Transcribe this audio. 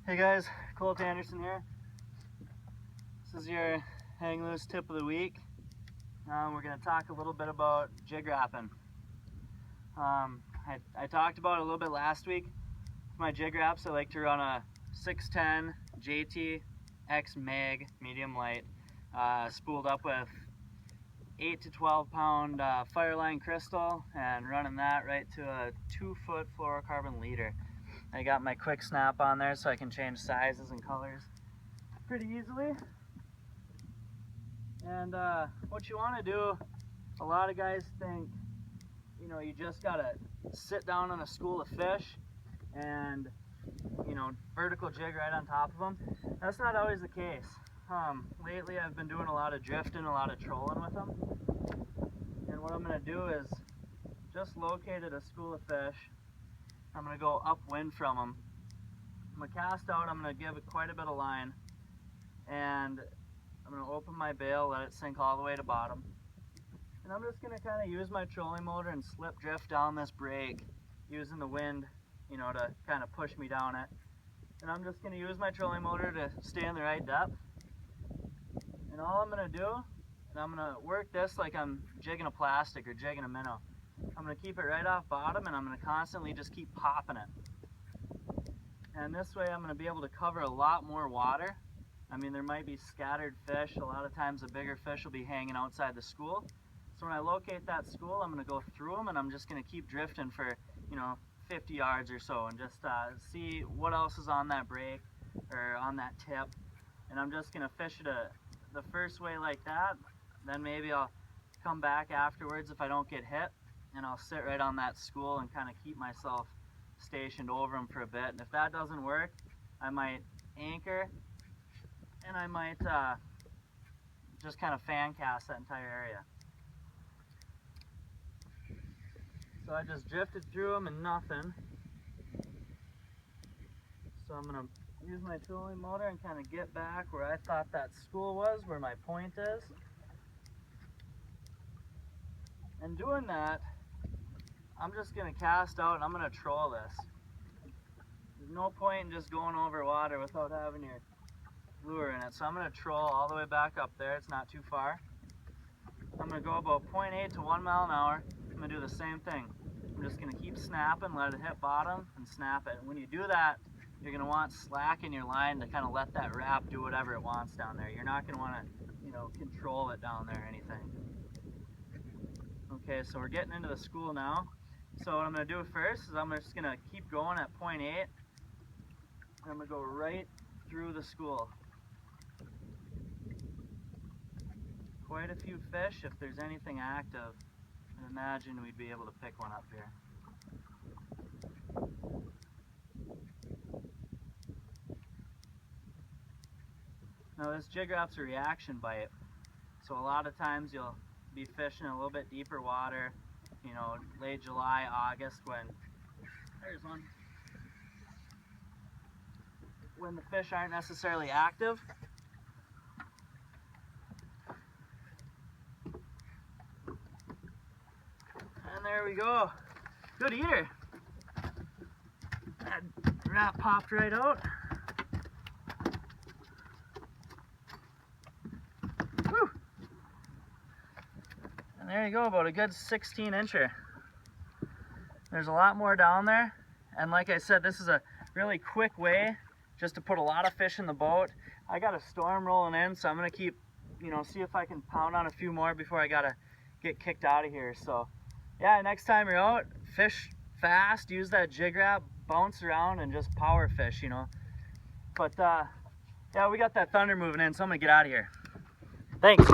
Hey guys, Colt Anderson here. This is your hang loose tip of the week. We're going to talk a little bit about jig wrapping. I talked about it a little bit last week. With my jig wraps, I like to run a 610 JT X Mag medium light, spooled up with 8 to 12 pound Fireline crystal, and running that right to a 2-foot fluorocarbon leader. I got my quick snap on there so I can change sizes and colors pretty easily. And what you want to do, a lot of guys think, you know, you just gotta sit down on a school of fish and, you know, vertical jig right on top of them. That's not always the case. Lately I've been doing a lot of drifting, a lot of trolling with them. And what I'm gonna do is just located a school of fish. I'm going to go upwind from them. I'm going to cast out, I'm going to give it quite a bit of line, and I'm going to open my bail, let it sink all the way to bottom. And I'm just going to kind of use my trolling motor and slip drift down this break, using the wind, you know, to kind of push me down it. And I'm just going to use my trolling motor to stay in the right depth. And all I'm going to do, and I'm going to work this like I'm jigging a plastic or jigging a minnow. I'm going to keep it right off bottom, and I'm going to constantly just keep popping it. And this way I'm going to be able to cover a lot more water. I mean, there might be scattered fish. A lot of times the bigger fish will be hanging outside the school. So when I locate that school, I'm going to go through them, and I'm just going to keep drifting for, you know, 50 yards or so, and just see what else is on that break or on that tip. And I'm just going to fish it the first way like that. Then maybe I'll come back afterwards if I don't get hit, and I'll sit right on that school and kind of keep myself stationed over them for a bit. And if that doesn't work, I might anchor, and I might just kind of fan cast that entire area. So I just drifted through them and nothing. So I'm going to use my trolling motor and kind of get back where I thought that school was, where my point is. And doing that, I'm just going to cast out and I'm going to troll this. There's no point in just going over water without having your lure in it. So I'm going to troll all the way back up there. It's not too far. I'm going to go about 0.8 to 1 mile an hour. I'm going to do the same thing. I'm just going to keep snapping, let it hit bottom, and snap it. And when you do that, you're going to want slack in your line to kind of let that wrap do whatever it wants down there. You're not going to want to, you know, control it down there or anything. Okay, so we're getting into the school now. So what I'm going to do first is I'm just going to keep going at 0.8. And I'm going to go right through the school. Quite a few fish. If there's anything active, I imagine we'd be able to pick one up here. Now this jig wrap's a reaction bite. So a lot of times you'll be fishing a little bit deeper water, you know, late July, August, when there's one. When the fish aren't necessarily active. And there we go. Good eater. That wrap popped right out. Woo! And there you go, about a good 16-incher. There's a lot more down there, and like I said, this is a really quick way just to put a lot of fish in the boat. I got a storm rolling in, so I'm gonna keep, you know, see if I can pound on a few more before I gotta get kicked out of here. So yeah, next time you're out, fish fast, use that jig wrap, bounce around, and just power fish, you know. But yeah, we got that thunder moving in, so I'm gonna get out of here. Thanks.